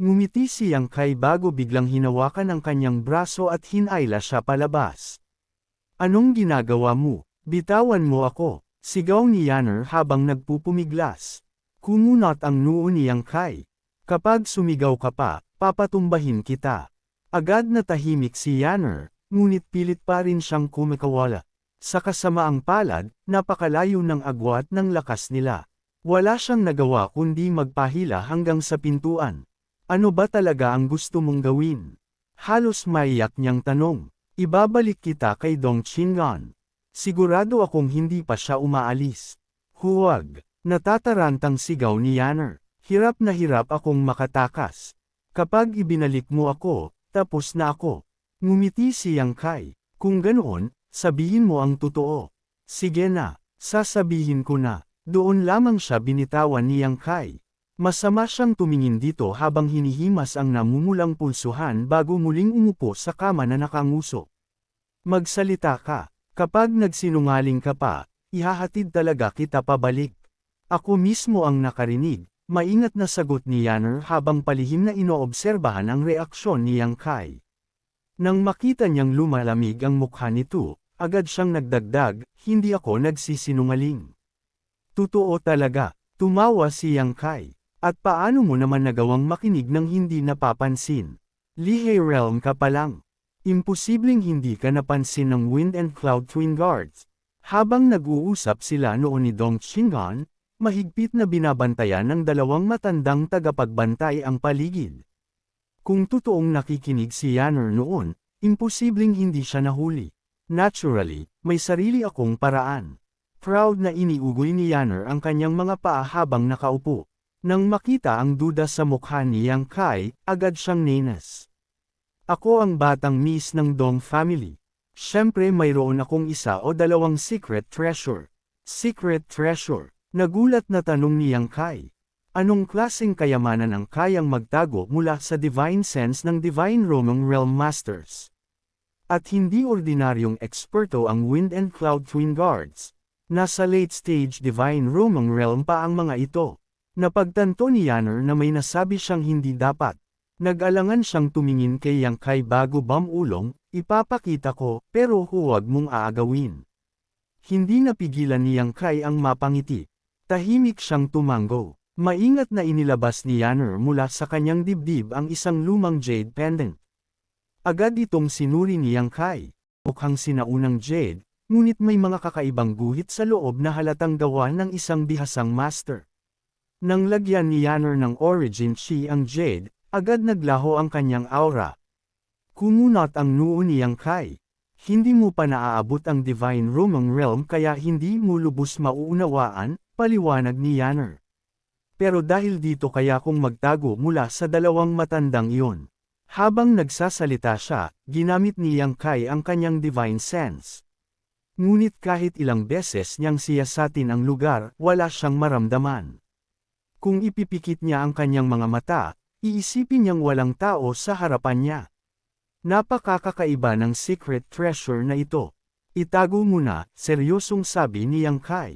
Ngumiti si Yang Kai bago biglang hinawakan ang kanyang braso at hinayla siya palabas. Anong ginagawa mo? Bitawan mo ako, sigaw ni Yanner habang nagpupumiglas. Kumunot ang noo ni Yang Kai. Kapag sumigaw ka pa, papatumbahin kita. Agad na tahimik si Yanner, ngunit pilit pa rin siyang kumikawala. Sa kasamaang palad, napakalayo ng agwat ng lakas nila. Wala siyang nagawa kundi magpahila hanggang sa pintuan. Ano ba talaga ang gusto mong gawin? Halos maiyak niyang tanong. Ibabalik kita kay Dong Qinggan. Sigurado akong hindi pa siya umaalis. Huwag. Natatarantang sigaw ni Yanner. Hirap na hirap akong makatakas. Kapag ibinalik mo ako, tapos na ako. Ngumiti si Yang Kai. Kung ganoon, sabihin mo ang totoo. Sige na, sasabihin ko na. Doon lamang siya binitawan ni Yang Kai. Masama siyang tumingin dito habang hinihimas ang namumulang pulsuhan bago muling umupo sa kama na nakanguso. Magsalita ka. Kapag nagsinungaling ka pa, ihahatid talaga kita pabalik. Ako mismo ang nakarinig, maingat na sagot ni Yanner habang palihim na inoobserbahan ang reaksyon ni Yang Kai. Nang makita niyang lumalamig ang mukha nito, agad siyang nagdagdag, hindi ako nagsisinungaling. Totoo talaga, tumawa si Yang Kai. At paano mo naman nagawang makinig ng hindi napapansin? Lihei realm ka pa lang. Imposibleng hindi ka napansin ng Wind and Cloud Twin Guards. Habang nag-uusap sila noon ni Dong Qinggan, mahigpit na binabantayan ng dalawang matandang tagapagbantay ang paligid. Kung totoong nakikinig si Yanner noon, imposibleng hindi siya nahuli. Naturally, may sarili akong paraan. Proud na iniugoy ni Yanner ang kanyang mga paa habang nakaupo. Nang makita ang duda sa mukha ni Yang Kai, agad siyang ninas. Ako ang batang miss ng Dong family. Siyempre mayroon akong isa o dalawang secret treasure. Secret treasure? Nagulat na tanong ni Yang Kai. Anong klaseng kayamanan ang kayang magtago mula sa divine sense ng Divine Romong Realm Masters? At hindi ordinaryong eksperto ang Wind and Cloud Twin Guards. Nasa late stage Divine Romong Realm pa ang mga ito. Napagtanto ni Yanner na may nasabi siyang hindi dapat. Nag-alangan siyang tumingin kay Yang Kai bago bumulong, ipapakita ko, pero huwag mong aagawin. Hindi napigilan ni Yang Kai ang mapangiti. Tahimik siyang tumango. Maingat na inilabas ni Yanner mula sa kanyang dibdib ang isang lumang jade pendant. Agad itong sinuri ni Yang Kai. Mukhang sinaunang jade, ngunit may mga kakaibang guhit sa loob na halatang gawa ng isang bihasang master. Nang lagyan ni Yanner ng origin chi ang jade, agad naglaho ang kanyang aura. Kumunot ang noo ni Yang Kai. Hindi mo pa naaabot ang Divine Romong Realm kaya hindi mo lubos mauunawaan, paliwanag ni Yanner. Pero dahil dito kaya kung magtago mula sa dalawang matandang iyon. Habang nagsasalita siya, ginamit ni Yang Kai ang kanyang divine sense. Ngunit kahit ilang beses niyang siyasatin ang lugar, wala siyang maramdaman. Kung ipipikit niya ang kanyang mga mata, iisipin niyang walang tao sa harapan niya. Napakakakaiba ng secret treasure na ito. Itago mo na, seryosong sabi ni Yang Kai.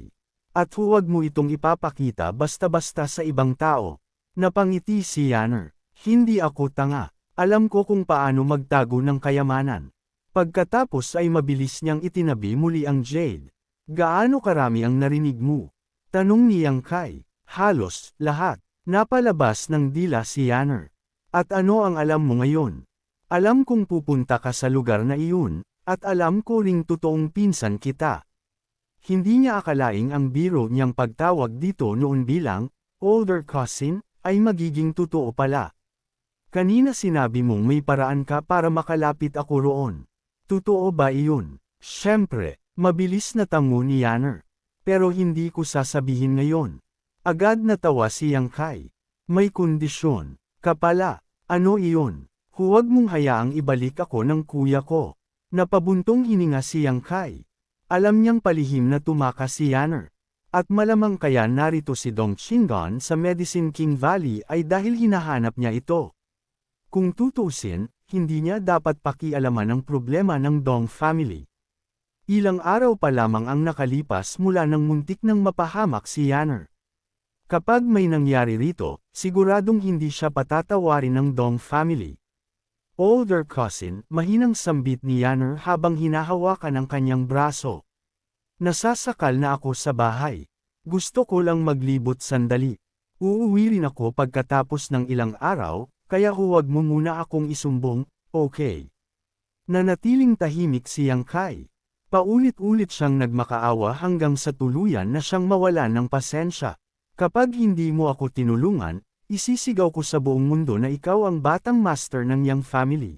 At huwag mo itong ipapakita basta-basta sa ibang tao. Napangiti si Yanner. Hindi ako tanga. Alam ko kung paano magtago ng kayamanan. Pagkatapos ay mabilis niyang itinabi muli ang jade. Gaano karami ang narinig mo? Tanong ni Yang Kai. Halos, lahat. Napalabas ng dila si Yanner. At ano ang alam mo ngayon? Alam kong pupunta ka sa lugar na iyon, at alam ko ring totoong pinsan kita. Hindi niya akalaing ang biro niyang pagtawag dito noon bilang, older cousin, ay magiging totoo pala. Kanina sinabi mong may paraan ka para makalapit ako roon. Totoo ba iyon? Siyempre, mabilis na tango ni Yanner. Pero hindi ko sasabihin ngayon. Agad natawa si Yang Kai. May kondisyon. Kapala. Ano iyon? Huwag mong hayaang ibalik ako ng kuya ko. Napabuntong hininga si Yang Kai. Alam niyang palihim na tumakas si Yanner. At malamang kaya narito si Dong Qinggan sa Medicine King Valley ay dahil hinahanap niya ito. Kung tutusin, hindi niya dapat pakialaman ang problema ng Dong family. Ilang araw pa lamang ang nakalipas mula nang muntik nang mapahamak si Yanner. Kapag may nangyari rito, siguradong hindi siya patatawarin ng Dong family. Older cousin, mahinang sambit ni Yanner habang hinahawakan ang kanyang braso. Nasasakal na ako sa bahay. Gusto ko lang maglibot sandali. Uuwi rin ako pagkatapos ng ilang araw, kaya huwag mo muna akong isumbong, okay? Nanatiling tahimik si Yang Kai. Paulit-ulit siyang nagmakaawa hanggang sa tuluyan na siyang mawalan ng pasensya. Kapag hindi mo ako tinulungan, isisigaw ko sa buong mundo na ikaw ang batang master ng Yang family.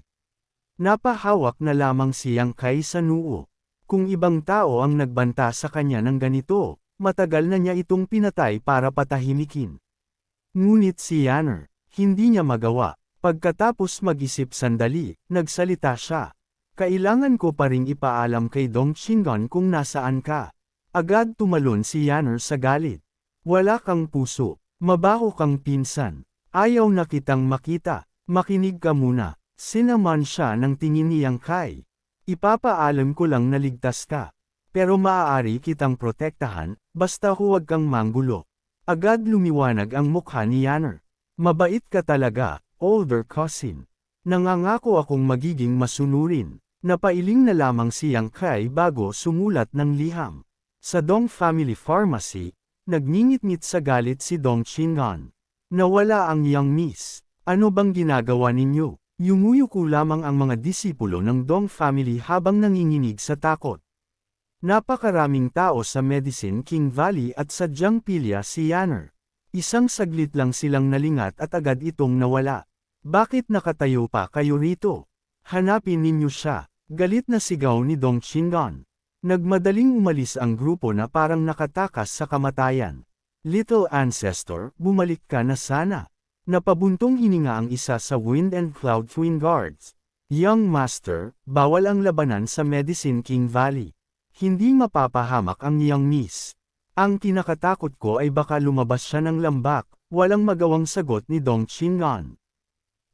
Napahawak na lamang si Yang Kai sa noo. Kung ibang tao ang nagbanta sa kanya ng ganito, matagal na niya itong pinatay para patahimikin. Ngunit si Yanner, hindi niya magawa. Pagkatapos mag-isip sandali, nagsalita siya. Kailangan ko pa ring ipaalam kay Dong Qinggan kung nasaan ka. Agad tumalon si Yanner sa galit. Wala kang puso, mabaho kang pinsan. Ayaw na kitang makita, makinig ka muna. Sinaman siya ng tingin ni Yang Kai. Ipapaalam ko lang na ligtas ka. Pero maaari kitang protektahan, basta huwag kang manggulo. Agad lumiwanag ang mukha ni Yanner. Mabait ka talaga, older cousin. Nangangako akong magiging masunurin. Napailing na lamang si Yang Kai bago sumulat ng liham. Sa Dong Family Pharmacy, nagngingit-ngit sa galit si Dong Qinggan. Nawala ang Yang Miss. Ano bang ginagawa ninyo? Yumuyuko lamang ang mga disipulo ng Dong Family habang nanginginig sa takot. Napakaraming tao sa Medicine King Valley at sadyang pilya si Yanner. Isang saglit lang silang nalingat at agad itong nawala. Bakit nakatayo pa kayo rito? Hanapin ninyo siya. Galit na sigaw ni Dong Qinggan. Nagmadaling umalis ang grupo na parang nakatakas sa kamatayan. Little Ancestor, bumalik ka na sana. Napabuntong hininga ang isa sa Wind and Cloud Twin Guards. Young Master, bawal ang labanan sa Medicine King Valley. Hindi mapapahamak ang Young Miss. Ang kinakatakot ko ay baka lumabas siya ng lambak, walang magawang sagot ni Dong Qinggan.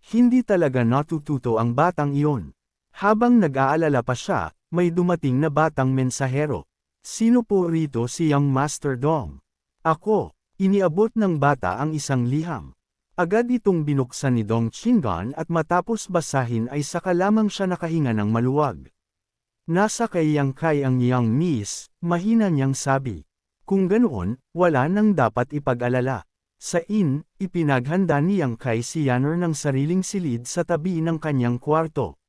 Hindi talaga natututo ang batang iyon. Habang nag-aalala pa siya, may dumating na batang mensahero. Sino po rito si Young Master Dong? Ako. Iniabot ng bata ang isang liham. Agad itong binuksan ni Dong Qinggan at matapos basahin ay saka lamang siya nakahinga ng maluwag. Nasa kay Yang Kai ang Young Miss, mahina niyang sabi. Kung ganoon, wala nang dapat ipag-alala. Sa ipinaghanda ni Yang Kai si Yanner ng sariling silid sa tabi ng kanyang kwarto.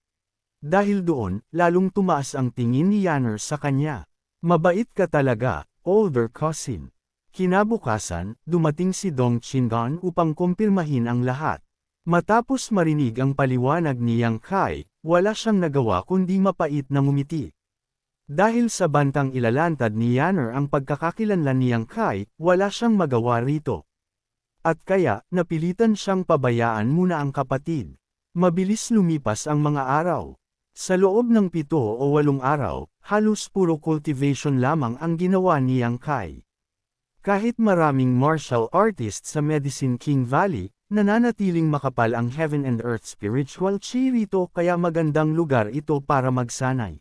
Dahil doon, lalong tumaas ang tingin ni Yanner sa kanya. Mabait ka talaga, older cousin. Kinabukasan, dumating si Dong Qinggan upang kumpirmahin ang lahat. Matapos marinig ang paliwanag ni Yang Kai, wala siyang nagawa kundi mapait na ngumiti. Dahil sa bantang ilalantad ni Yanner ang pagkakakilanlan ni Yang Kai, wala siyang magawa rito. At kaya, napilitan siyang pabayaan muna ang kapatid. Mabilis lumipas ang mga araw. Sa loob ng 7 o 8 araw, halos puro cultivation lamang ang ginawa ni Yang Kai. Kahit maraming martial artists sa Medicine King Valley, nananatiling makapal ang Heaven and Earth spiritual chi rito kaya magandang lugar ito para magsanay.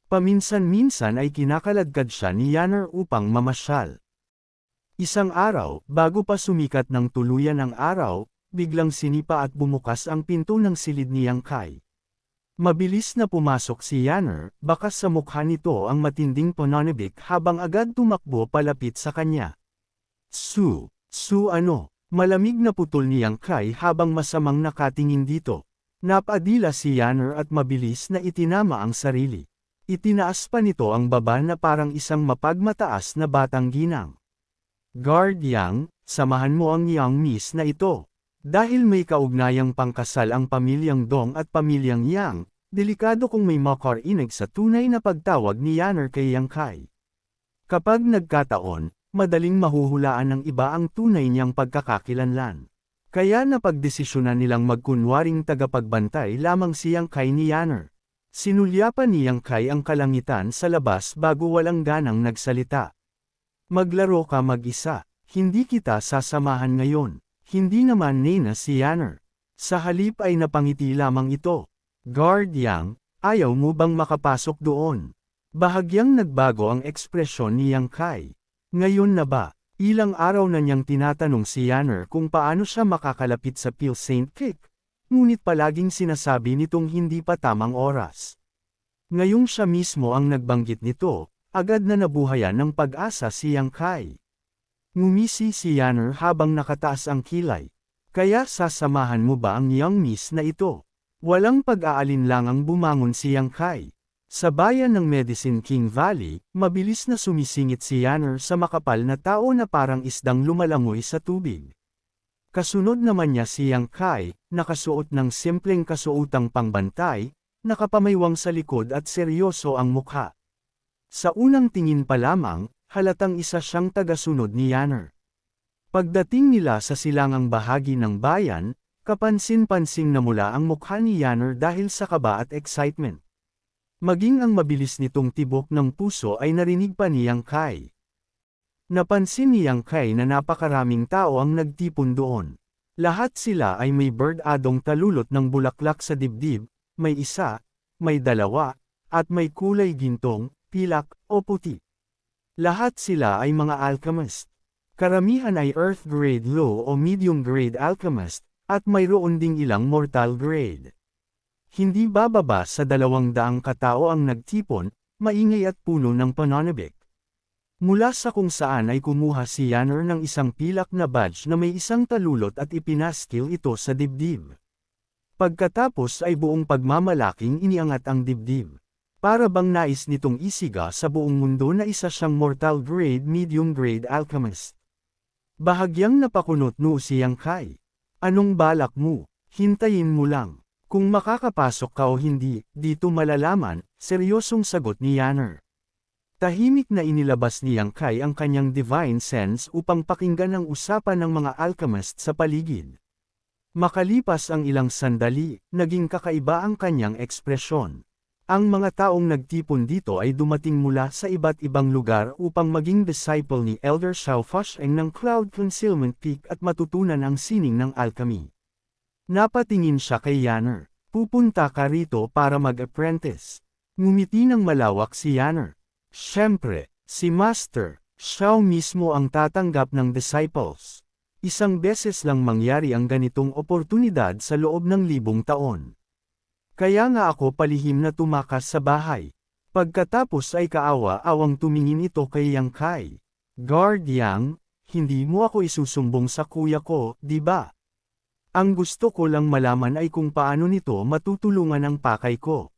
Paminsan-minsan ay kinakaladkad siya ni Yanner upang mamasyal. Isang araw, bago pa sumikat ng tuluyan ang araw, biglang sinipa at bumukas ang pinto ng silid ni Yang Kai. Mabilis na pumasok si Yanner, bakas sa mukha nito ang matinding pananabik habang agad tumakbo palapit sa kanya. Su ano? Malamig na putol ni Yang Kai habang masamang nakatingin dito. Napadila si Yanner at mabilis na itinama ang sarili. Itinaas pa nito ang baba na parang isang mapagmataas na batang ginang. Guard Yang, samahan mo ang Young Miss na ito. Dahil may kaugnayang pangkasal ang pamilyang Dong at pamilyang Yang, delikado kung may makarinig sa tunay na pagtawag ni Yanner kay Yang Kai. Kapag nagkataon, madaling mahuhulaan ng iba ang tunay niyang pagkakakilanlan. Kaya napagdesisyonan nilang magkunwaring tagapagbantay lamang si Yang Kai ni Yanner. Sinulyapan ni Yang Kai ang kalangitan sa labas bago walang ganang nagsalita. Maglaro ka mag-isa, hindi kita sasamahan ngayon. Hindi naman nena si Yanner. Sa halip ay napangiti lamang ito. Guard Yang, ayaw mo bang makapasok doon? Bahagyang nagbago ang ekspresyon ni Yang Kai. Ngayon na ba? Ilang araw na niyang tinatanong si Yanner kung paano siya makakalapit sa Pil Saint Kick, ngunit palaging sinasabi nitong hindi pa tamang oras. Ngayong siya mismo ang nagbanggit nito, agad na nabuhayan ng pag-asa si Yang Kai. Ngumisi si Yanner habang nakataas ang kilay. Kaya sasamahan mo ba ang young miss na ito? Walang pag-aalinlangang bumangon si Yang Kai. Sa bayan ng Medicine King Valley, mabilis na sumisingit si Yanner sa makapal na tao na parang isdang lumalangoy sa tubig. Kasunod naman niya si Yang Kai, nakasuot ng simpleng kasuotang pangbantay, nakapamaywang sa likod at seryoso ang mukha. Sa unang tingin pa lamang, halatang isa siyang tagasunod ni Yanner. Pagdating nila sa silangang bahagi ng bayan, kapansin-pansing namula ang mukha ni Yanner dahil sa kaba at excitement. Maging ang mabilis nitong tibok ng puso ay narinig pa ni Yang Kai. Napansin ni Yang Kai na napakaraming tao ang nagtipon doon. Lahat sila ay may bird-adong talulot ng bulaklak sa dibdib, may isa, may dalawa, at may kulay gintong, pilak, o puti. Lahat sila ay mga alchemist. Karamihan ay earth grade low o medium grade alchemist, at mayroon ding ilang mortal grade. Hindi bababa sa 200 katao ang nagtipon, maingay at puno ng pananabik. Mula sa kung saan ay kumuha si Yanner ng isang pilak na badge na may isang talulot at ipinaskil ito sa dibdib. Pagkatapos ay buong pagmamalaking iniangat ang dibdib. Para bang nais nitong isiga sa buong mundo na isa siyang mortal grade medium grade alchemist. Bahagyang napakunot no si Yang Kai. Anong balak mo? Hintayin mo lang. Kung makakapasok ka o hindi, dito malalaman, seryosong sagot ni Yanner. Tahimik na inilabas ni Yang Kai ang kanyang divine sense upang pakinggan ang usapan ng mga alchemist sa paligid. Makalipas ang ilang sandali, naging kakaiba ang kanyang ekspresyon. Ang mga taong nagtipon dito ay dumating mula sa iba't ibang lugar upang maging disciple ni Elder Xiao Fusheng ng Cloud Concealment Peak at matutunan ang sining ng alchemy. Napatingin siya kay Yanner. Pupunta ka rito para mag-apprentice. Ngumiti ng malawak si Yanner. Siyempre, si Master Xiao mismo ang tatanggap ng disciples. Isang beses lang mangyari ang ganitong oportunidad sa loob ng 1,000 taon. Kaya nga ako palihim na tumakas sa bahay. Pagkatapos ay kaawa-awang tumingin ito kay Yang Kai. Guard Yang, hindi mo ako isusumbong sa kuya ko, di ba? Ang gusto ko lang malaman ay kung paano nito matutulungan ang pakay ko.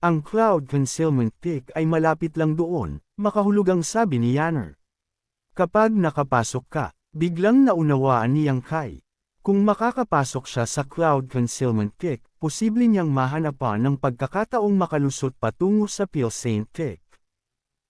Ang Cloud Concealment Peak ay malapit lang doon, makahulugang sabi ni Yanner. Kapag nakapasok ka, biglang naunawaan ni Yang Kai. Kung makakapasok siya sa Cloud Concealment Peak, posible niyang mahanapan ng pagkakataong makalusot patungo sa Pil Saint Peak.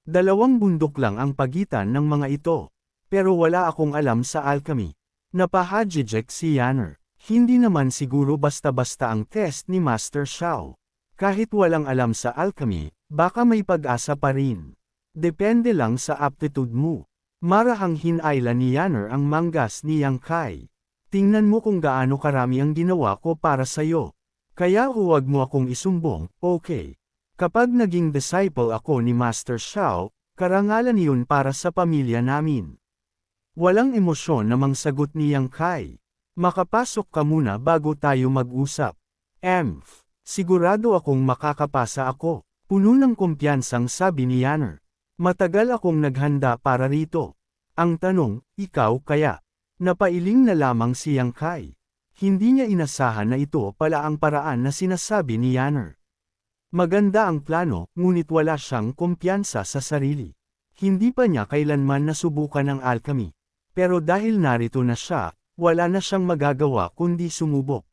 2 bundok lang ang pagitan ng mga ito. Pero wala akong alam sa alchemy. Napahadjejek si Yanner. Hindi naman siguro basta-basta ang test ni Master Xiao. Kahit walang alam sa alchemy, baka may pag-asa pa rin. Depende lang sa aptitude mo. Marahang hinayla ni Yanner ang manggas ni Yang Kai. Tingnan mo kung gaano karami ang ginawa ko para sa'yo. Kaya huwag mo akong isumbong, okay? Kapag naging disciple ako ni Master Xiao, karangalan yun para sa pamilya namin. Walang emosyon namang sagot ni Yang Kai. Makapasok ka muna bago tayo mag-usap. Sigurado akong makakapasa ako. Puno ng kumpiyansang sabi ni Yanner. Matagal akong naghanda para rito. Ang tanong, ikaw kaya? Napailing na lamang si Yang Kai. Hindi niya inasahan na ito pala ang paraan na sinasabi ni Yanner. Maganda ang plano, ngunit wala siyang kumpiyansa sa sarili. Hindi pa niya kailanman nasubukan ang alchemy. Pero dahil narito na siya, wala na siyang magagawa kundi sumubok.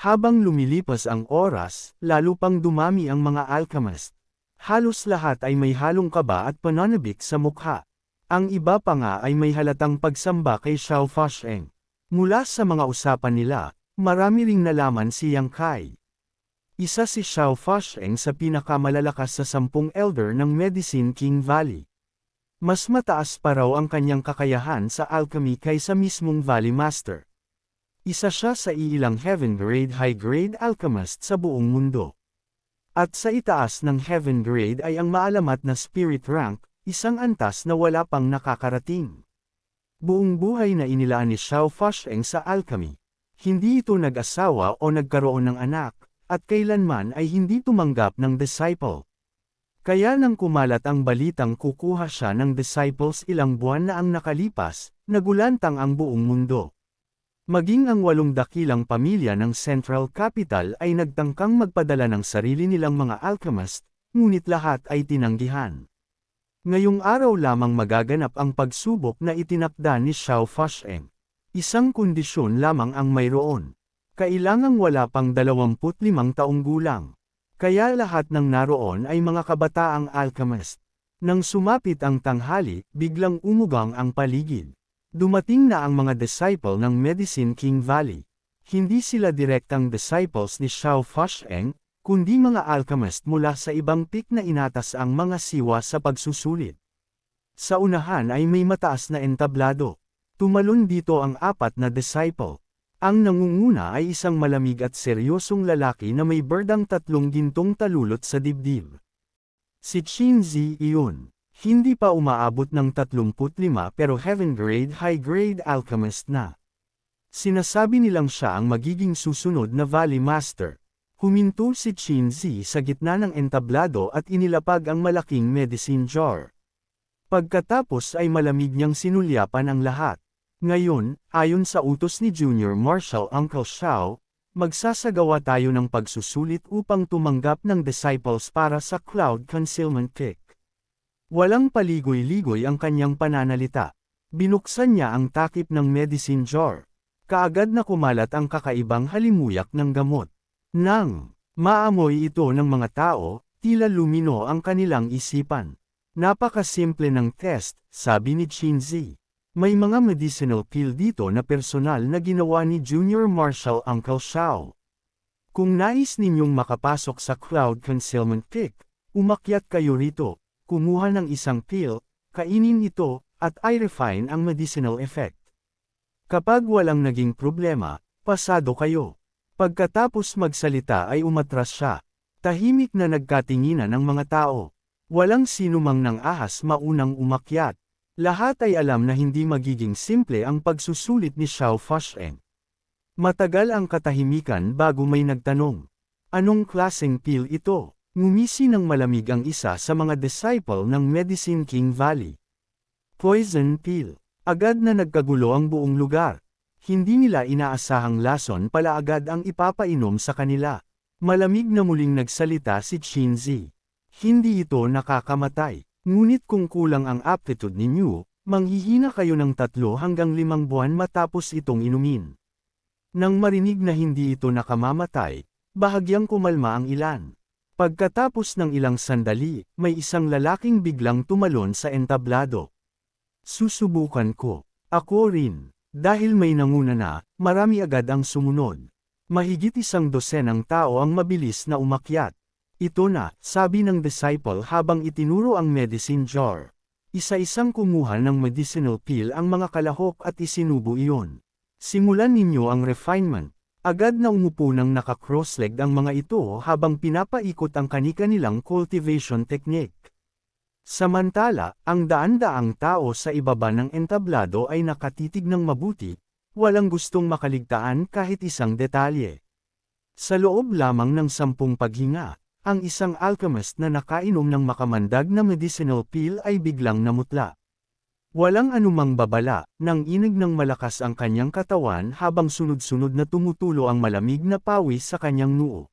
Habang lumilipas ang oras, lalo pang dumami ang mga alchemist. Halos lahat ay may halong kaba at pananabik sa mukha. Ang iba pa nga ay may halatang pagsamba kay Xiao Fusheng. Mula sa mga usapan nila, marami ring nalaman si Yang Kai. Isa si Xiao Fusheng sa pinakamalalakas sa 10 elder ng Medicine King Valley. Mas mataas pa raw ang kanyang kakayahan sa alchemy kaysa mismong Valley Master. Isa siya sa iilang Heaven Grade High Grade Alchemist sa buong mundo. At sa itaas ng Heaven Grade ay ang maalamat na Spirit Rank, isang antas na wala pang nakakarating. Buong buhay na inilaan ni Xiao Fasheng sa alchemy. Hindi ito nag-asawa o nagkaroon ng anak, at kailanman ay hindi tumanggap ng disciple. Kaya nang kumalat ang balitang kukuha siya ng disciples ilang buwan na ang nakalipas, nagulantang ang buong mundo. Maging ang 8 dakilang pamilya ng Central Capital ay nagtangkang magpadala ng sarili nilang mga alchemist, ngunit lahat ay tinanggihan. Ngayong araw lamang magaganap ang pagsubok na itinakda ni Xiao Fasheng. Isang kondisyon lamang ang mayroon. Kailangang wala pang 25 taong gulang. Kaya lahat ng naroon ay mga kabataang alchemist. Nang sumapit ang tanghali, biglang umugang ang paligid. Dumating na ang mga disciple ng Medicine King Valley. Hindi sila direktang disciples ni Xiao Fasheng, kundi mga alchemist mula sa ibang peak na inatas ang mga siwa sa pagsusulit. Sa unahan ay may mataas na entablado. Tumalon dito ang 4 na disciple. Ang nangunguna ay isang malamig at seryosong lalaki na may berdang 3 gintong talulot sa dibdib. Si Qin Zi iyon. Hindi pa umaabot ng 35 pero heaven grade high grade alchemist na. Sinasabi nilang siya ang magiging susunod na Valley Master. Huminto si Qin Zi sa gitna ng entablado at inilapag ang malaking medicine jar. Pagkatapos ay malamig niyang sinulyapan ang lahat. Ngayon, ayon sa utos ni Junior Marshal Uncle Xiao, magsasagawa tayo ng pagsusulit upang tumanggap ng disciples para sa Cloud Concealment Kick. Walang paligoy-ligoy ang kanyang pananalita. Binuksan niya ang takip ng medicine jar. Kaagad na kumalat ang kakaibang halimuyak ng gamot. Nang maamoy ito ng mga tao, tila lumino ang kanilang isipan. Napakasimple ng test, sabi ni Qin Zi. May mga medicinal pill dito na personal na ginawa ni Junior Marshal Uncle Xiao. Kung nais ninyong makapasok sa Cloud Concealment Kick, umakyat kayo rito, kumuha ng isang pill, kainin ito, at i-refine ang medicinal effect. Kapag walang naging problema, pasado kayo. Pagkatapos magsalita ay umatras siya. Tahimik na nagkatinginan ng mga tao. Walang sinumang nang ahas maunang umakyat. Lahat ay alam na hindi magiging simple ang pagsusulit ni Xiao Fasheng. Matagal ang katahimikan bago may nagtanong. Anong klaseng pill ito? Ngumisi ng malamig ang isa sa mga disciple ng Medicine King Valley. Poison pill. Agad na nagkagulo ang buong lugar. Hindi nila inaasahang lason pala agad ang ipapainom sa kanila. Malamig na muling nagsalita si Qin Zi. Hindi ito nakakamatay. Ngunit kung kulang ang aptitude ninyo, manghihina kayo ng 3 hanggang 5 buwan matapos itong inumin. Nang marinig na hindi ito nakamamatay, bahagyang kumalma ang ilan. Pagkatapos ng ilang sandali, may isang lalaking biglang tumalon sa entablado. Susubukan ko. Ako rin. Dahil may nanguna na, marami agad ang sumunod. Mahigit 100 ng tao ang mabilis na umakyat. Ito na, sabi ng disciple habang itinuro ang medicine jar. Isa-isang kumuha ng medicinal pill ang mga kalahok at isinubo iyon. Simulan ninyo ang refinement. Agad na umupo ng naka-cross-legged ang mga ito habang pinapaikot ang kani-kanilang cultivation technique. Samantala, ang daan-daang tao sa ibaba ng entablado ay nakatitig ng mabuti, walang gustong makaligtaan kahit isang detalye. Sa loob lamang ng 10 paghinga, ang isang alchemist na nakainom ng makamandag na medicinal pill ay biglang namutla. Walang anumang babala, nang inig ng malakas ang kanyang katawan habang sunod-sunod na tumutulo ang malamig na pawis sa kanyang noo.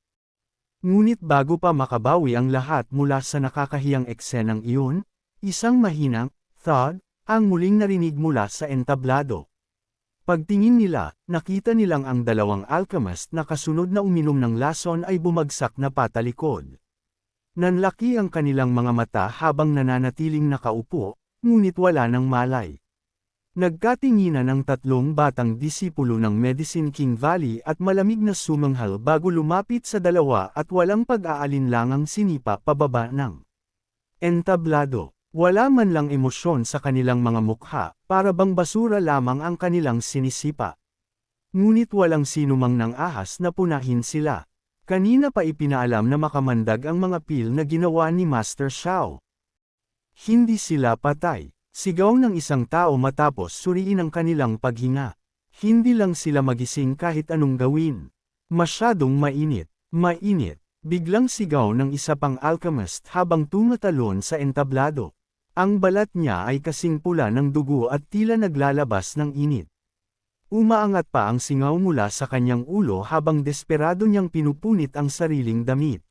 Ngunit bago pa makabawi ang lahat mula sa nakakahiyang eksenang iyon, isang mahinang thud ang muling narinig mula sa entablado. Pagtingin nila, nakita nilang ang 2 alchemist na kasunod na uminom ng lason ay bumagsak na patalikod. Nanlaki ang kanilang mga mata habang nananatiling nakaupo, ngunit wala ng malay. Nagkatinginan ang 3 batang disipulo ng Medicine King Valley at malamig na sumanghal bago lumapit sa 2 at walang pag-aalinlangang sinipa pababa ng entablado. Wala man lang emosyon sa kanilang mga mukha, para bang basura lamang ang kanilang sinisipa. Ngunit walang sinumang nang ahas na punahin sila. Kanina pa ipinaalam na makamandag ang mga pill na ginawa ni Master Xiao. Hindi sila patay. Sigaw ng isang tao matapos suriin ang kanilang paghinga. Hindi lang sila magising kahit anong gawin. Masyadong mainit. Mainit. Biglang sigaw ng isa pang alchemist habang tumatalon sa entablado. Ang balat niya ay kasing pula ng dugo at tila naglalabas ng init. Umaangat pa ang singaw mula sa kanyang ulo habang desperado niyang pinupunit ang sariling damit.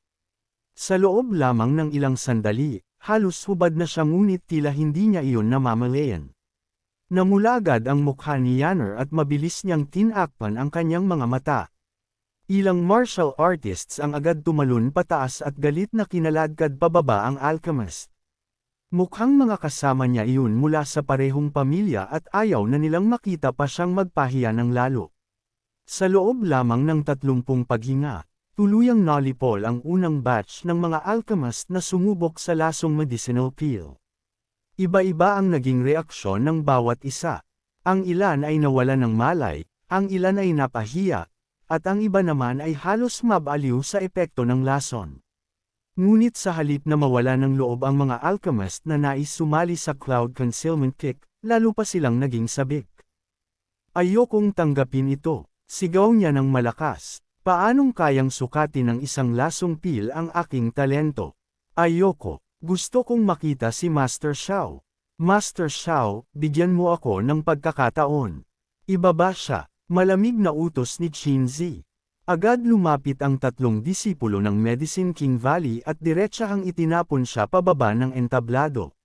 Sa loob lamang ng ilang sandali, halos hubad na siya ngunit tila hindi niya iyon namamalayan. Namula agad ang mukha ni Yanner at mabilis niyang tinakpan ang kanyang mga mata. Ilang martial artists ang agad tumalon pataas at galit na kinaladkad pababa ang alchemist. Mukhang mga kasama niya iyon mula sa parehong pamilya at ayaw na nilang makita pa siyang magpahiya ng lalo. Sa loob lamang ng 30 paghinga, tuluyang nalipol ang unang batch ng mga alchemist na sumubok sa lasong medicinal pill. Iba-iba ang naging reaksyon ng bawat isa. Ang ilan ay nawalan ng malay, ang ilan ay napahiya, at ang iba naman ay halos mabaliw sa epekto ng lason. Ngunit sa halip na mawala ng loob ang mga alchemist na nais sumali sa cloud concealment kick, lalo pa silang naging sabik. Ayokong tanggapin ito, sigaw niya ng malakas. Paanong kayang sukatin ng isang lasong pil ang aking talento? Ayoko, gusto kong makita si Master Xiao. Master Xiao, bigyan mo ako ng pagkakataon. Ibaba siya, malamig na utos ni Qin Zi. Agad lumapit ang 3 disipulo ng Medicine King Valley at diretsahang itinapon siya pababa ng entablado.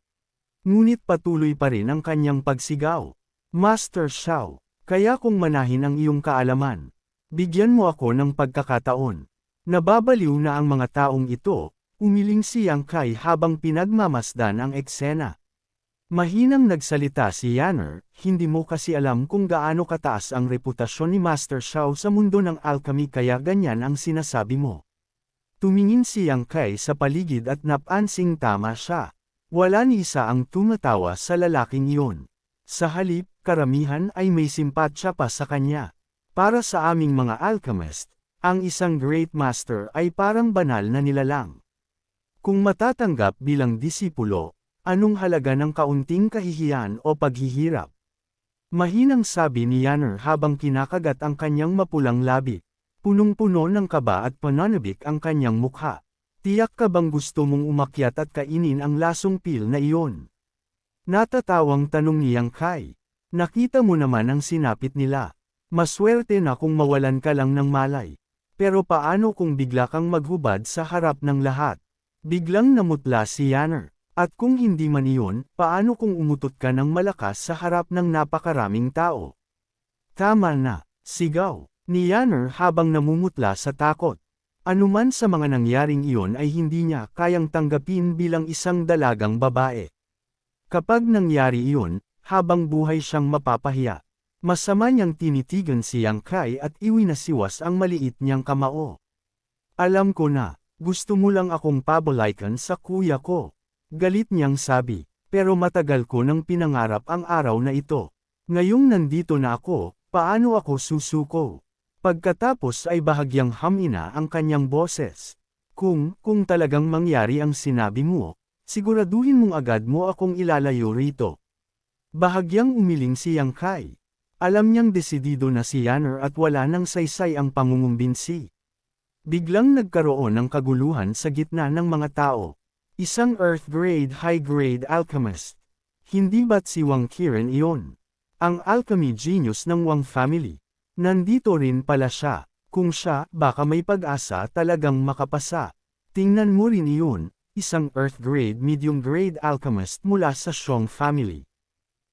Ngunit patuloy pa rin ang kanyang pagsigaw. Master Xiao, kaya kong manahin ang iyong kaalaman. Bigyan mo ako ng pagkakataon. Nababaliw na ang mga taong ito, umiling si Yang Kai habang pinagmamasdan ang eksena. Mahinang nagsalita si Yanner, hindi mo kasi alam kung gaano kataas ang reputasyon ni Master Xiao sa mundo ng alchemy kaya ganyan ang sinasabi mo. Tumingin si Yang Kai sa paligid at napansing tama siya. Wala ni isa ang tumatawa sa lalaking iyon. Sa halip, karamihan ay may simpatsya pa sa kanya. Para sa aming mga alchemist, ang isang great master ay parang banal na nilalang. Kung matatanggap bilang disipulo, anong halaga ng kaunting kahihiyan o paghihirap? Mahinang sabi ni Yanner habang kinakagat ang kanyang mapulang labi. Punong-puno ng kaba at pananabik ang kanyang mukha. Tiyak ka bang gusto mong umakyat at kainin ang lasong pil na iyon? Natatawang tanong ni Yang Kai. Nakita mo naman ang sinapit nila. Maswerte na kung mawalan ka lang ng malay. Pero paano kung bigla kang maghubad sa harap ng lahat? Biglang namutla si Yanner. At kung hindi man iyon, paano kung umutot ka ng malakas sa harap ng napakaraming tao? Tama na, sigaw ni Yanner habang namumutla sa takot. Anuman sa mga nangyaring iyon ay hindi niya kayang tanggapin bilang isang dalagang babae. Kapag nangyari iyon, habang buhay siyang mapapahiya, masama niyang tinitigan si Yang Kai at iwinasiwas ang maliit niyang kamao. Alam ko na, gusto mo lang akong pabolaikan sa kuya ko. Galit niyang sabi, pero matagal ko nang pinangarap ang araw na ito. Ngayong nandito na ako, paano ako susuko? Pagkatapos ay bahagyang hamina ang kanyang boses. Kung talagang mangyari ang sinabi mo, siguraduhin mong agad mo akong ilalayo rito. Bahagyang umiling si Yang Kai. Alam niyang desidido na si Yanner at wala nang saysay ang pangungumbinsi. Biglang nagkaroon ng kaguluhan sa gitna ng mga tao. Isang Earth-grade high-grade alchemist. Hindi ba't si Wang Qiren iyon? Ang alchemy genius ng Wang family. Nandito rin pala siya. Kung siya, baka may pag-asa talagang makapasa. Tingnan mo rin iyon, isang Earth-grade medium-grade alchemist mula sa Xiong family.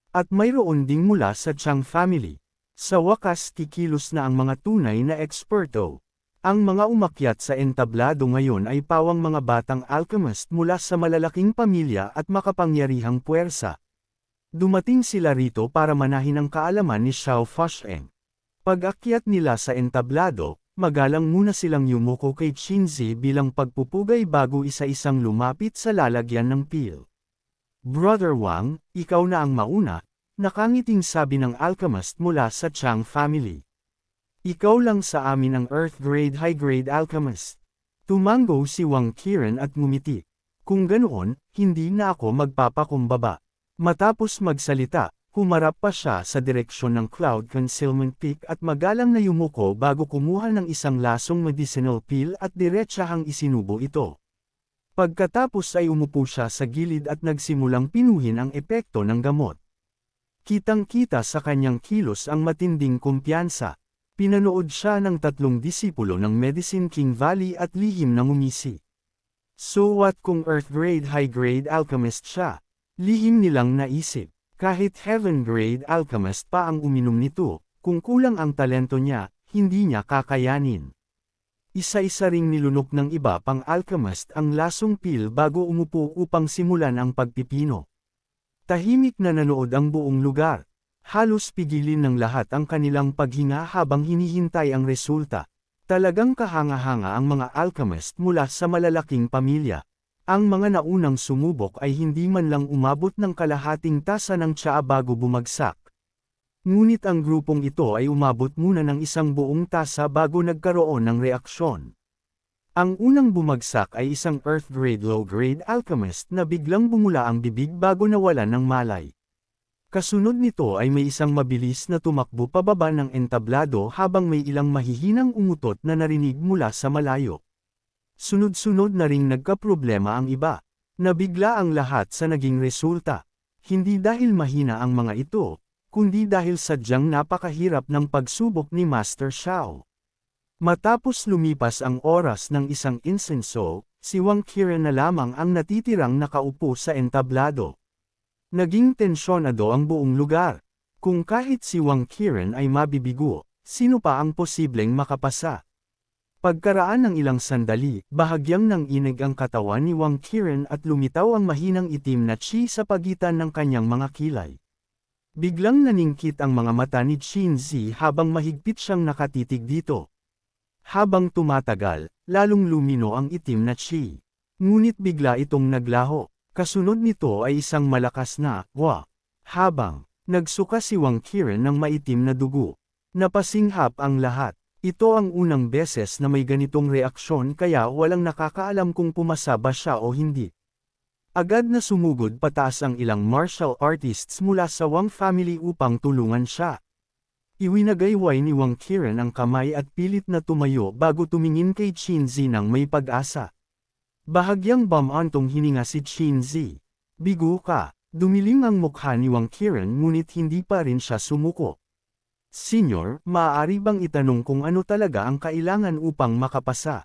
At mayroon ding mula sa Chang family. Sa wakas kikilos na ang mga tunay na eksperto. Ang mga umakyat sa entablado ngayon ay pawang mga batang alchemist mula sa malalaking pamilya at makapangyarihang puwersa. Dumating sila rito para manahin ang kaalaman ni Xiao Fasheng. Pag-akyat nila sa entablado, magalang muna silang yumuko kay Qinzi bilang pagpupugay bago isa-isang lumapit sa lalagyan ng pil. Brother Wang, ikaw na ang mauna, nakangiting sabi ng alchemist mula sa Chang family. Ikaw lang sa amin ang Earth-grade high-grade alchemist. Tumango si Wang Qiren at ngumiti. Kung ganoon, hindi na ako magpapakumbaba. Matapos magsalita, humarap pa siya sa direksyon ng Cloud Concealment Peak at magalang na yumuko bago kumuha ng isang lasong medicinal pill at diretsahang isinubo ito. Pagkatapos ay umupo siya sa gilid at nagsimulang pinuhin ang epekto ng gamot. Kitang-kita sa kanyang kilos ang matinding kumpiyansa. Pinanood siya ng 3 disipulo ng Medicine King Valley at lihim na ngumisi. So what kung Earth Grade High Grade Alchemist siya? Lihim nilang naisip. Kahit Heaven Grade Alchemist pa ang uminom nito, kung kulang ang talento niya, hindi niya kakayanin. Isa-isa ring nilunok ng iba pang alchemist ang lasong pill bago umupo upang simulan ang pagpipino. Tahimik na nanood ang buong lugar. Halos pigilin ng lahat ang kanilang paghinga habang hinihintay ang resulta. Talagang kahanga-hanga ang mga alchemist mula sa malalaking pamilya. Ang mga naunang sumubok ay hindi man lang umabot ng kalahating tasa ng tsaa bago bumagsak. Ngunit ang grupong ito ay umabot muna ng 1 buong tasa bago nagkaroon ng reaksyon. Ang unang bumagsak ay isang Earth Grade Low Grade Alchemist na biglang bumula ang bibig bago nawalan ng malay. Kasunod nito ay may isang mabilis na tumakbo pababa ng entablado habang may ilang mahihinang umutot na narinig mula sa malayo. Sunod-sunod na ring nagkaproblema ang iba. Nabigla ang lahat sa naging resulta. Hindi dahil mahina ang mga ito, kundi dahil sadyang napakahirap ng pagsubok ni Master Xiao. Matapos lumipas ang oras ng isang insenso, si Wang Qiren na lamang ang natitirang nakaupo sa entablado. Naging tensyonado ang buong lugar. Kung kahit si Wang Qiren ay mabibigo, sino pa ang posibleng makapasa? Pagkaraan ng ilang sandali, bahagyang nanginig ang katawan ni Wang Qiren at lumitaw ang mahinang itim na chi sa pagitan ng kanyang mga kilay. Biglang naningkit ang mga mata ni Qin Zi habang mahigpit siyang nakatitig dito. Habang tumatagal, lalong lumino ang itim na chi. Ngunit bigla itong naglaho. Kasunod nito ay isang malakas na wa. Habang nagsuka si Wang Qiren ng maitim na dugo. Napasinghap ang lahat. Ito ang unang beses na may ganitong reaksyon kaya walang nakakaalam kung pumasa ba siya o hindi. Agad na sumugod pataas ang ilang martial artists mula sa Wang family upang tulungan siya. Iwinagayway ni Wang Qiren ang kamay at pilit na tumayo bago tumingin kay Qin Zi ng may pag-asa. Bahagyang bumantong hininga si Qin Zi. Bigo ka. Dumilim ang mukha ni Wang Qiren ngunit hindi pa rin siya sumuko. Senyor, maaari bang itanong kung ano talaga ang kailangan upang makapasa?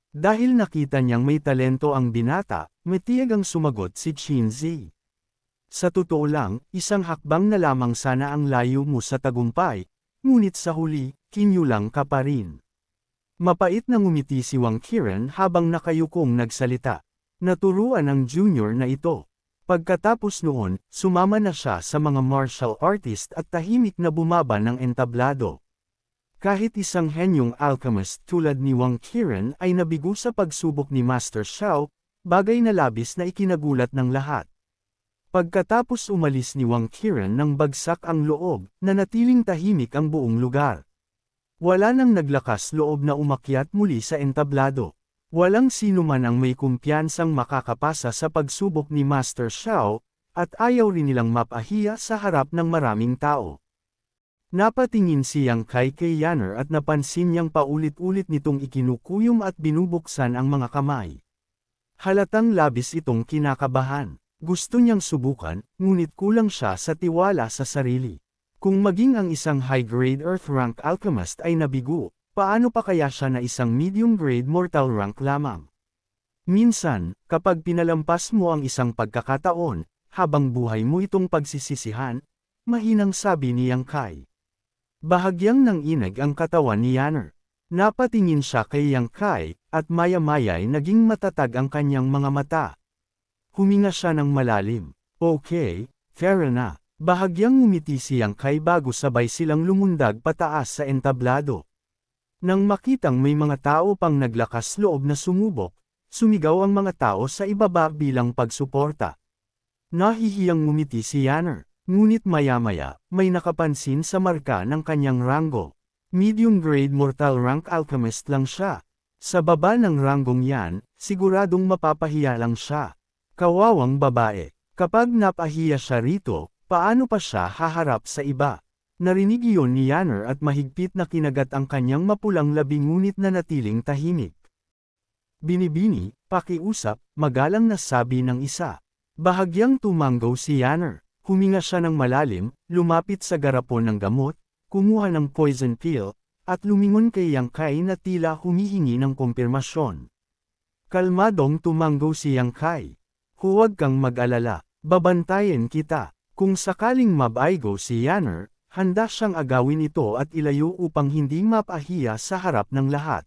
Dahil nakita niyang may talento ang binata, matiyag ang sumagot si Qin Zi. Sa totoo lang, isang hakbang na lamang sana ang layo mo sa tagumpay, ngunit sa huli, kinyulang ka pa rin. Mapait na ngumiti si Wang Qiren habang nakayukong nagsalita. Naturuan ang junior na ito. Pagkatapos noon, sumama na siya sa mga martial artist at tahimik na bumaba ng entablado. Kahit isang henyong alchemist tulad ni Wang Qiren ay nabigo sa pagsubok ni Master Xiao, bagay na labis na ikinagulat ng lahat. Pagkatapos umalis ni Wang Qiren nang bagsak ang loob, nanatiling tahimik ang buong lugar. Wala nang naglakas loob na umakyat muli sa entablado. Walang sino man ang may kumpiyansang makakapasa sa pagsubok ni Master Xiao, at ayaw rin nilang mapahiya sa harap ng maraming tao. Napatingin si Yang Kai kay Yanner at napansin niyang paulit-ulit nitong ikinukuyom at binubuksan ang mga kamay. Halatang labis itong kinakabahan. Gusto niyang subukan, ngunit kulang siya sa tiwala sa sarili. Kung maging ang isang high-grade Earth rank alchemist ay nabigo, paano pa kaya siya na isang medium-grade mortal rank lamang? Minsan, kapag pinalampas mo ang isang pagkakataon, habang buhay mo itong pagsisisihan, mahinang sabi ni Yang Kai. Bahagyang nanginig ang katawan ni Yanner. Napatingin siya kay Yang Kai, at maya-maya'y naging matatag ang kanyang mga mata. Huminga siya ng malalim. Okay, fair na. Bahagyang ngumiti si Yang Kai bago sabay silang lumundag pataas sa entablado. Nang makitang may mga tao pang naglakas loob na sumubok, sumigaw ang mga tao sa ibaba bilang pagsuporta. Nahihiyang ngumiti si Yanner, ngunit maya-maya, may nakapansin sa marka ng kanyang ranggo. Medium-grade mortal rank alchemist lang siya. Sa baba ng ranggong yan, siguradong mapapahiya lang siya. Kawawang babae. Kapag napahiya siya rito, paano pa siya haharap sa iba? Narinig iyon ni Yanner at mahigpit na kinagat ang kanyang mapulang labi ngunit nanatiling tahimik. Binibini, pakiusap, magalang na sabi ng isa. Bahagyang tumanggaw si Yanner. Huminga siya ng malalim, lumapit sa garapon ng gamot, kumuha ng poison pill, at lumingon kay Yang Kai na tila humihingi ng kumpirmasyon. Kalmadong tumanggaw si Yang Kai. Huwag kang mag-alala, babantayan kita. Kung sakaling mabaigo si Yanner, handa siyang agawin ito at ilayo upang hindi mapahiya sa harap ng lahat.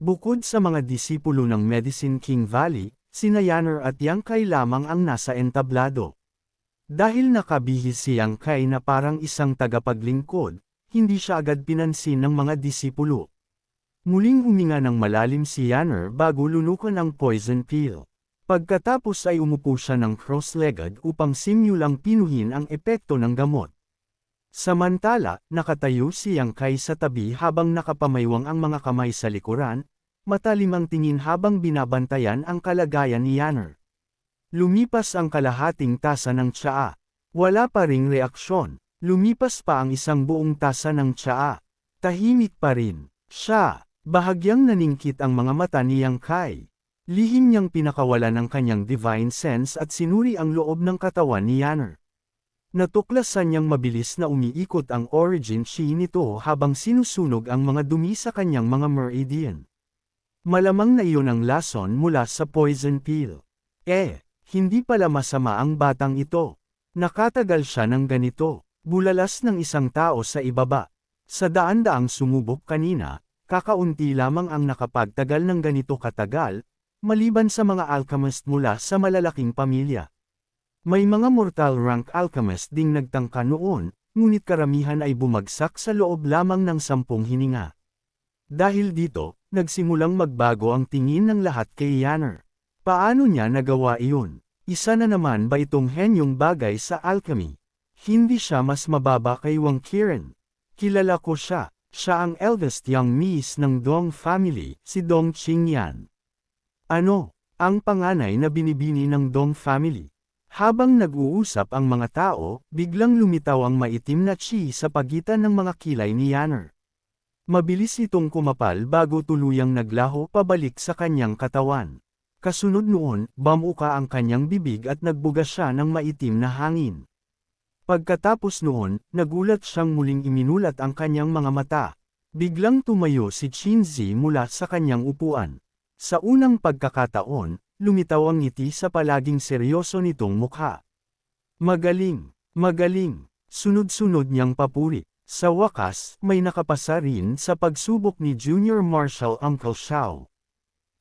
Bukod sa mga disipulo ng Medicine King Valley, sina Yanner at Yang Kai lamang ang nasa entablado. Dahil nakabihis si Yang Kai na parang isang tagapaglingkod, hindi siya agad pinansin ng mga disipulo. Muling huminga ng malalim si Yanner bago lunukan ang poison pill. Pagkatapos ay umupo siya ng cross-legged upang simulang pinuhin ang epekto ng gamot. Samantala, nakatayo si Yang Kai sa tabi habang nakapamaywang ang mga kamay sa likuran, matalim ang tingin habang binabantayan ang kalagayan ni Yanner. Lumipas ang kalahating tasa ng tsaa. Wala pa ring reaksyon. Lumipas pa ang isang buong tasa ng tsaa. Tahimik pa rin. Siya. Bahagyang naningkit ang mga mata ni Yang Kai. Lihim niyang pinakawalan ang kanyang divine sense at sinuri ang loob ng katawan ni Yanner. Natuklasan niyang mabilis na umiikot ang origin chi nito habang sinusunog ang mga dumi sa kanyang mga meridian. Malamang na iyon ang lason mula sa poison pill. Hindi pala masama ang batang ito. Nakatagal siya ng ganito. Bulalas ng isang tao sa ibaba. Sa daan-daang sumubok kanina, kakaunti lamang ang nakapagtagal ng ganito katagal, maliban sa mga alchemist mula sa malalaking pamilya. May mga mortal rank alchemist ding nagtangka noon, ngunit karamihan ay bumagsak sa loob lamang ng 10 hininga. Dahil dito, nagsimulang magbago ang tingin ng lahat kay Yanner. Paano niya nagawa iyon? Isa na naman ba itong henyong bagay sa alchemy? Hindi siya mas mababa kay Wang Qiren. Kilala ko siya. Siya ang eldest young miss ng Dong family, si Dong Qingyan. Ano? Ang panganay na binibini ng Dong family. Habang nag-uusap ang mga tao, biglang lumitaw ang maitim na chi sa pagitan ng mga kilay ni Yanner. Mabilis itong kumapal bago tuluyang naglaho pabalik sa kanyang katawan. Kasunod noon, bamuka ang kanyang bibig at nagbuga siya ng maitim na hangin. Pagkatapos noon, nagulat siyang muling iminulat ang kanyang mga mata. Biglang tumayo si Qinzi mula sa kanyang upuan. Sa unang pagkakataon, lumitaw ang ngiti sa palaging seryoso nitong mukha. Magaling, magaling, sunod-sunod niyang papuri. Sa wakas, may nakapasa rin sa pagsubok ni Junior Marshal Uncle Xiao.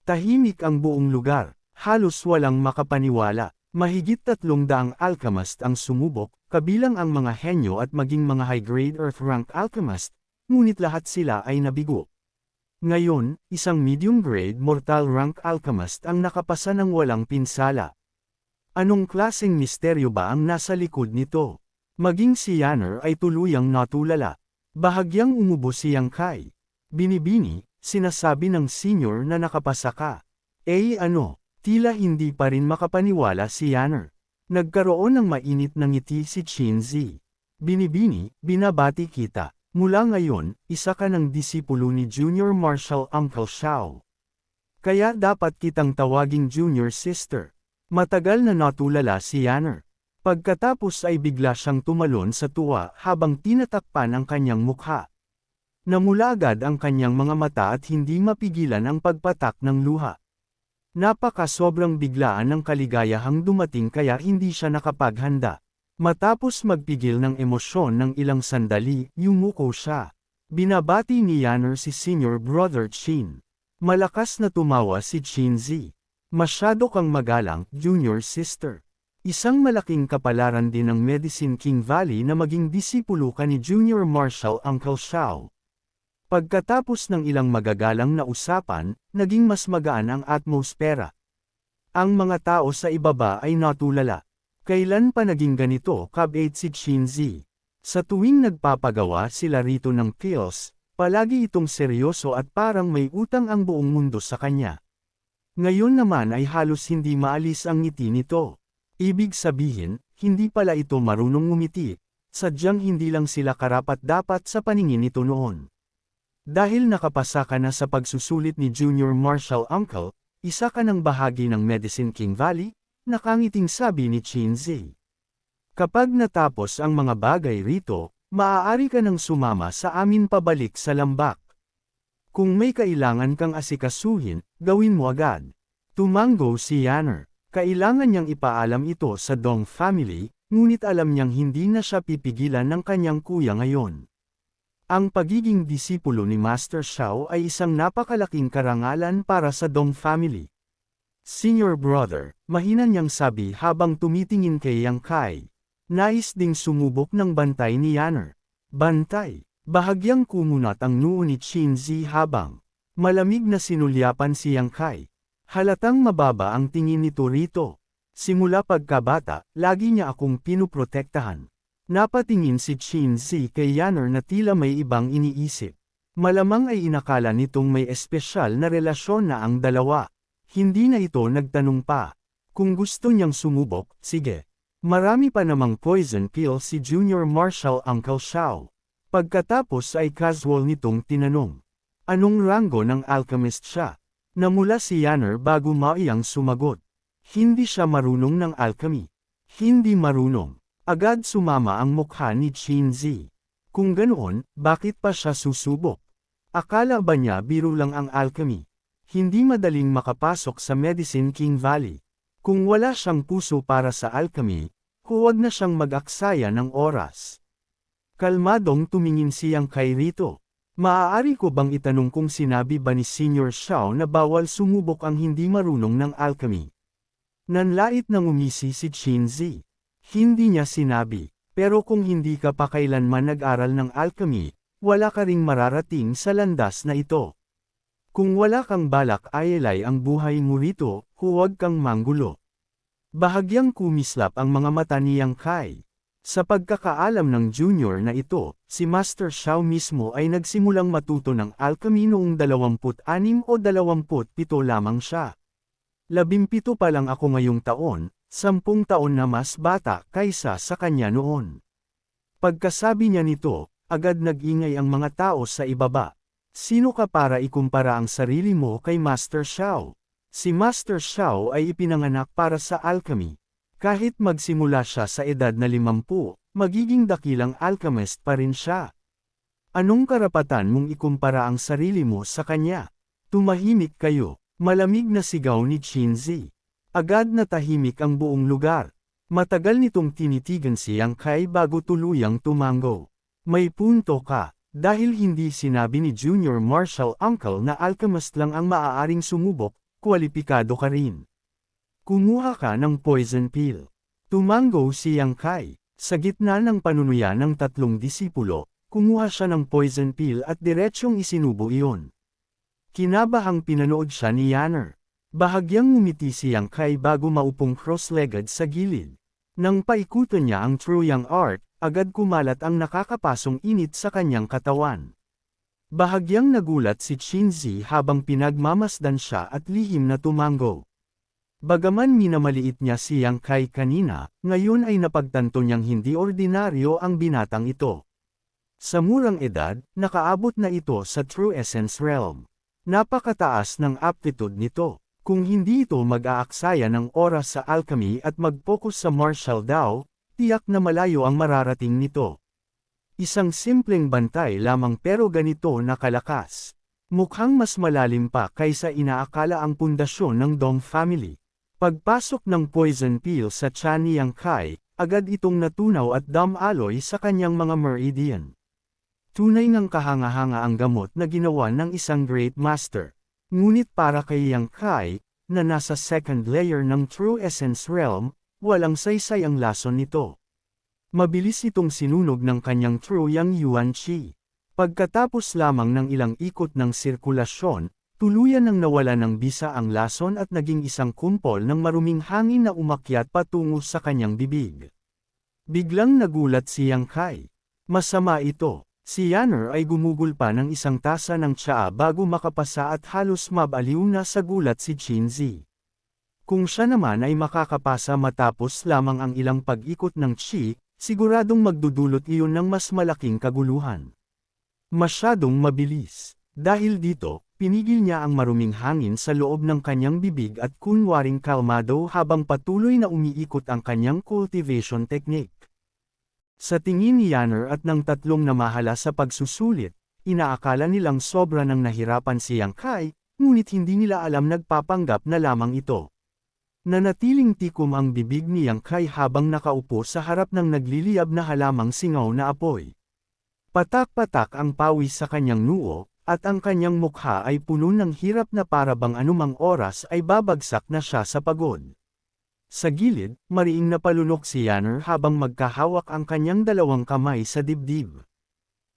Tahimik ang buong lugar, halos walang makapaniwala. Mahigit 300 alchemist ang sumubok, kabilang ang mga henyo at maging mga high-grade earth rank alchemist, ngunit lahat sila ay nabigo. Ngayon, isang medium-grade mortal rank alchemist ang nakapasa ng walang pinsala. Anong klaseng misteryo ba ang nasa likod nito? Maging si Yanner ay tuluyang natulala. Bahagyang umubo si Yang Kai. Binibini, sinasabi ng senior na nakapasa ka. Ano? Tila hindi pa rin makapaniwala si Yanner. Nagkaroon ng mainit na ngiti si Qinzi. Binibini, binabati kita. Mula ngayon, isa ka ng disipulo ni Junior Marshal Uncle Xiao. Kaya dapat kitang tawaging Junior Sister. Matagal na natulala si Yanner. Pagkatapos ay bigla siyang tumalon sa tuwa habang tinatakpan ang kanyang mukha. Namula agad ang kanyang mga mata at hindi mapigilan ang pagpatak ng luha. Napaka-sobrang biglaan ng kaligayahang dumating kaya hindi siya nakapaghanda. Matapos magpigil ng emosyon ng ilang sandali, yumuko siya. Binabati ni Yanner si Senior Brother Qin. Malakas na tumawa si Qinzi. Masyado kang magalang, Junior Sister. Isang malaking kapalaran din ng Medicine King Valley na maging disipulo ka ni Junior Marshal Uncle Xiao. Pagkatapos ng ilang magagalang na usapan, naging mas magaan ang atmosfera. Ang mga tao sa ibaba ay natulala. Kailan pa naging ganito, kabait si Qinzi. Sa tuwing nagpapagawa sila rito ng pills, palagi itong seryoso at parang may utang ang buong mundo sa kanya. Ngayon naman ay halos hindi maalis ang ngiti nito. Ibig sabihin, hindi pala ito marunong ngumiti, sadyang hindi lang sila karapat-dapat sa paningin nito noon. Dahil nakapasa ka na sa pagsusulit ni Junior Marshall Uncle, isa ka ng bahagi ng Medicine King Valley, nakangiting sabi ni Chinzi. Kapag natapos ang mga bagay rito, maaari ka nang sumama sa amin pabalik sa lambak. Kung may kailangan kang asikasuhin, gawin mo agad. Tumango si Yanner. Kailangan niyang ipaalam ito sa Dong family, ngunit alam niyang hindi na siya pipigilan ng kanyang kuya ngayon. Ang pagiging disipulo ni Master Xiao ay isang napakalaking karangalan para sa Dong family. Senior brother, mahina niyang sabi habang tumitingin kay Yang Kai. Nais ding sumubok ng bantay ni Yanner. Bantay. Bahagyang kumunat ang noo ni Chinzi habang malamig na sinulyapan si Yang Kai. Halatang mababa ang tingin nito rito. Simula pagkabata, lagi niya akong pinuprotektahan. Napatingin si Chinzi kay Yanner na tila may ibang iniisip. Malamang ay inakala nitong may espesyal na relasyon na ang dalawa. Hindi na ito nagtanong pa. Kung gusto niyang sumubok, sige. Marami pa namang poison pill si Junior Marshall Uncle Xiao. Pagkatapos ay casual nitong tinanong. Anong rango ng alchemist siya? Namula si Yanner bago maiyang sumagot. Hindi siya marunong ng alchemy. Hindi marunong. Agad sumama ang mukha ni Chinzi. Kung ganoon, bakit pa siya susubok? Akala ba niya biro lang ang alchemy? Hindi madaling makapasok sa Medicine King Valley. Kung wala siyang puso para sa alchemy, huwag na siyang mag-aksaya ng oras. Kalmadong tumingin siyang kay rito. Maaari ko bang itanong kung sinabi ba ni Senior Xiao na bawal sumubok ang hindi marunong ng alchemy? Nanlait na ngumisi si Chinzi. Hindi niya sinabi, pero kung hindi ka pa kailanman nag-aral ng alchemy, wala ka ring mararating sa landas na ito. Kung wala kang balak ayelay ang buhay mo rito, huwag kang manggulo. Bahagyang kumislap ang mga mata ni Yang Kai. Sa pagkakaalam ng junior na ito, si Master Xiao mismo ay nagsimulang matuto ng alchemy noong 26 o 27 lamang siya. 17 pa lang ako ngayong taon, 10 taon na mas bata kaysa sa kanya noon. Pagkasabi niya nito, agad nag-ingay ang mga tao sa ibaba. Sino ka para ikumpara ang sarili mo kay Master Xiao? Si Master Xiao ay ipinanganak para sa alchemy. Kahit magsimula siya sa edad na 50, magiging dakilang alchemist pa rin siya. Anong karapatan mong ikumpara ang sarili mo sa kanya? Tumahimik kayo, malamig na sigaw ni Chinzi. Agad na tahimik ang buong lugar. Matagal nitong tinitigan si Yang Kai bago tuluyang tumango. May punto ka, dahil hindi sinabi ni Junior Marshall Uncle na alchemist lang ang maaaring sumubok, kwalipikado ka rin. Kumuha ka ng poison pill. Tumango si Yang Kai. Sa gitna ng panunuya ng 3 disipulo, kumuha siya ng poison pill at diretsyong isinubo iyon. Kinabahang pinanood siya ni Yanner. Bahagyang ngumiti si Yang Kai bago maupong cross-legged sa gilid. Nang paikutan niya ang True Yang Art, agad kumalat ang nakakapasong init sa kanyang katawan. Bahagyang nagulat si Chinzi habang pinagmamasdan siya at lihim na tumango. Bagaman minamaliit niya si Yang Kai kanina, ngayon ay napagtanto niyang hindi ordinaryo ang binatang ito. Sa murang edad, nakaabot na ito sa True Essence Realm. Napakataas ng aptitude nito. Kung hindi ito mag-aaksaya ng oras sa alchemy at mag-focus sa martial Dao, tiyak na malayo ang mararating nito. Isang simpleng bantay lamang pero ganito nakalakas. Mukhang mas malalim pa kaysa inaakala ang pundasyon ng Dong family. Pagpasok ng poison pill sa tiyan ni Yang Kai, agad itong natunaw at damaloy sa kanyang mga meridian. Tunay ngang kahanga-hanga ang gamot na ginawa ng isang great master. Ngunit para kay Yang Kai, na nasa second layer ng True Essence Realm, walang saysay ang lason nito. Mabilis itong sinunog ng kanyang True Yang Yuan Qi. Pagkatapos lamang ng ilang ikot ng sirkulasyon, tuluyan nang nawala ng bisa ang lason at naging isang kumpol ng maruming hangin na umakyat patungo sa kanyang bibig. Biglang nagulat si Yang Kai. Masama ito. Si Yanner ay gumugol pa ng isang tasa ng tsaa bago makapasa at halos mabaliw na sa gulat si Chinzi. Kung siya naman ay makakapasa matapos lamang ang ilang pag-ikot ng chi, siguradong magdudulot iyon ng mas malaking kaguluhan. Masyadong mabilis. Dahil dito, pinigil niya ang maruming hangin sa loob ng kanyang bibig at kunwaring kalmado habang patuloy na umiikot ang kanyang cultivation technique. Sa tingin ni Yanner at ng tatlong namahala sa pagsusulit, inaakala nilang sobra nang nahirapan si Yang Kai, ngunit hindi nila alam nagpapanggap na lamang ito. Nanatiling tikom ang bibig ni Yang Kai habang nakaupo sa harap ng nagliliyab na halamang singaw na apoy. Patak-patak ang pawis sa kanyang noo, at ang kanyang mukha ay puno ng hirap na para bang anumang oras ay babagsak na siya sa pagod. Sa gilid, mariing napalunok si Yanner habang magkahawak ang kanyang dalawang kamay sa dibdib.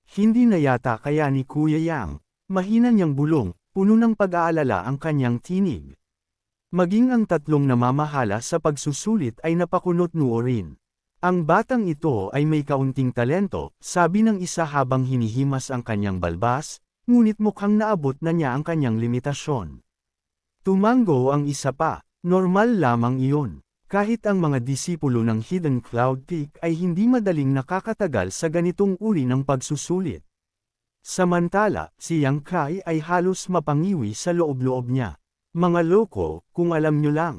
Hindi na yata kaya ni Kuya Yang, mahina niyang bulong, puno ng pag-aalala ang kanyang tinig. Maging ang tatlong namamahala sa pagsusulit ay napakunot noo rin. Ang batang ito ay may kaunting talento, sabi ng isa habang hinihimas ang kanyang balbas, ngunit mukhang naabot na niya ang kanyang limitasyon. Tumango ang isa pa, normal lamang iyon. Kahit ang mga disipulo ng Hidden Cloud Peak ay hindi madaling nakakatagal sa ganitong uri ng pagsusulit. Samantala, si Yang Kai ay halos mapangiwi sa loob-loob niya. Mga loko, kung alam nyo lang.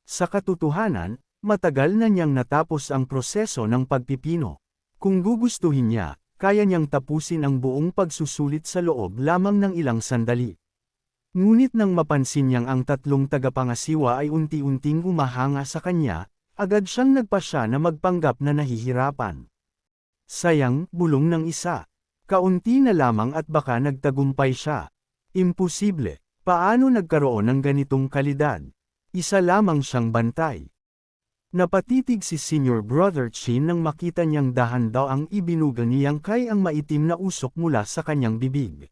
Sa katotohanan, matagal na niyang natapos ang proseso ng pagpipino. Kung gugustuhin niya, kaya niyang tapusin ang buong pagsusulit sa loob lamang ng ilang sandali. Ngunit nang mapansin niyang ang tatlong tagapangasiwa ay unti-unting humahanga sa kanya, agad siyang nagpasya na magpanggap na nahihirapan. Sayang, bulong ng isa. Kaunti na lamang at baka nagtagumpay siya. Imposible. Paano nagkaroon ng ganitong kalidad? Isa lamang siyang bantay. Napatitig si Senior Brother Chin nang makita niyang dahan daw ang ibinuga ni Yang Kai ang maitim na usok mula sa kanyang bibig.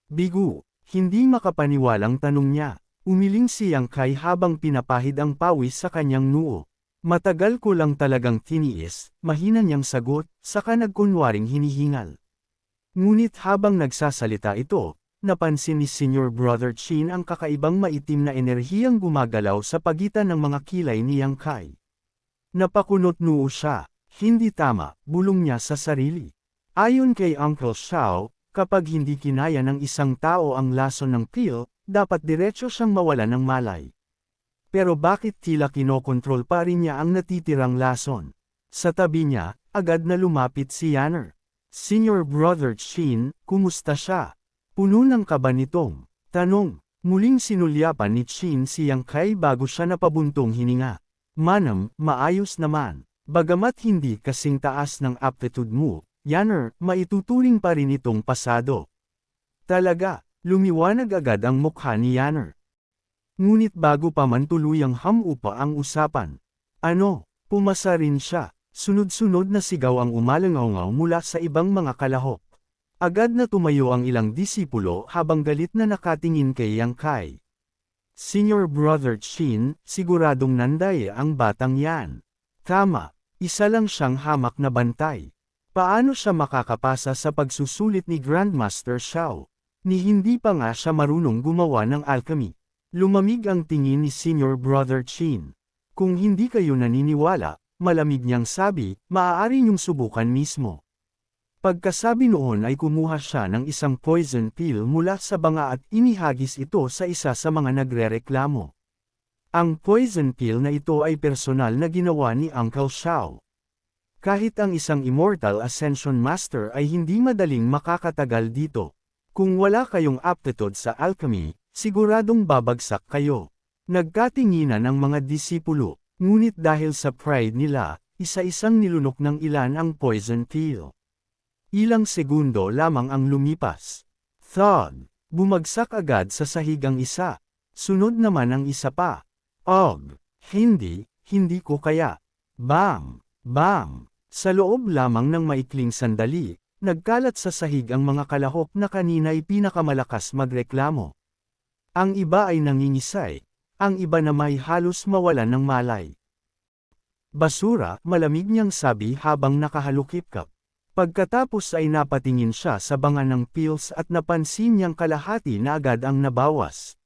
Bigo, hindi makapaniwalang tanong niya. Umiling si Yang Kai habang pinapahid ang pawis sa kanyang noo. Matagal ko lang talagang tiniis, mahina niyang sagot, saka nagkunwaring hinihingal. Ngunit habang nagsasalita ito, napansin ni Senior Brother Chin ang kakaibang maitim na enerhiyang gumagalaw sa pagitan ng mga kilay ni Yang Kai. Napakunot noo siya, hindi tama, bulong niya sa sarili. Ayon kay Uncle Xiao, kapag hindi kinaya ng isang tao ang lason ng pil, dapat diretso siyang mawala ng malay. Pero bakit tila kinokontrol pa rin niya ang natitirang lason? Sa tabi niya, agad na lumapit si Yanner. Senior Brother Chin, kumusta siya? Puno ng kaba nitong tanong. Muling sinulyapan ni Chin si Yang Kai bago siya napabuntong hininga. Manam, maayos naman. Bagamat hindi kasing taas ng aptitude mo, Yanner, maituturing pa rin itong pasado. Talaga, lumiwanag agad ang mukha ni Yanner. Ngunit bago pa man tuluyang hamupa ang usapan. Ano, pumasa rin siya. Sunod-sunod na sigaw ang umalangaw mula sa ibang mga kalahok. Agad na tumayo ang ilang disipulo habang galit na nakatingin kay Yang Kai. Senior Brother Chin, siguradong nanday ang batang yan. Tama, isa lang siyang hamak na bantay. Paano siya makakapasa sa pagsusulit ni Grandmaster Xiao? Ni hindi pa nga siya marunong gumawa ng alchemy. Lumamig ang tingin ni Senior Brother Chin. Kung hindi kayo naniniwala, malamig niyang sabi, maaari niyong subukan mismo. Pagkasabi noon ay kumuha siya ng isang poison pill mula sa banga at inihagis ito sa isa sa mga nagrereklamo. Ang poison pill na ito ay personal na ginawa ni Uncle Xiao. Kahit ang isang Immortal Ascension Master ay hindi madaling makakatagal dito. Kung wala kayong aptitude sa alchemy, siguradong babagsak kayo. Nagkatinginan ang mga disipulo, ngunit dahil sa pride nila, isa-isang nilunok ng ilan ang poison pill. Ilang segundo lamang ang lumipas. Thud! Bumagsak agad sa sahig ang isa. Sunod naman ang isa pa. Og! Hindi ko kaya. Bam! Bam! Sa loob lamang ng maikling sandali, nagkalat sa sahig ang mga kalahok na kanina'y pinakamalakas magreklamo. Ang iba ay nangingisay, ang iba na may halos mawalan ng malay. Basura, malamig niyang sabi habang nakahalukip-kap. Pagkatapos ay napatingin siya sa banga ng pills at napansin niyang kalahati na agad ang nabawas.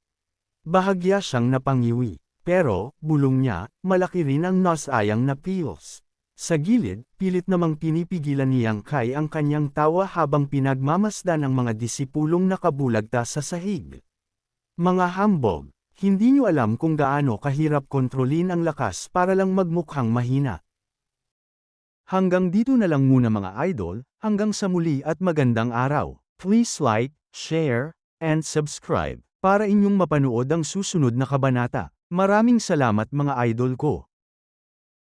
Bahagya siyang napangiwi. Pero, bulong niya, malaki rin ang nasayang na pills. Sa gilid, pilit namang pinipigilan ni Yang Kai ang kanyang tawa habang pinagmamasdan ang mga disipulong nakabulagta sa sahig. Mga hambog, hindi niyo alam kung gaano kahirap kontrolin ang lakas para lang magmukhang mahina. Hanggang dito na lang muna mga idol, hanggang sa muli at magandang araw. Please like, share, and subscribe para inyong mapanood ang susunod na kabanata. Maraming salamat mga idol ko.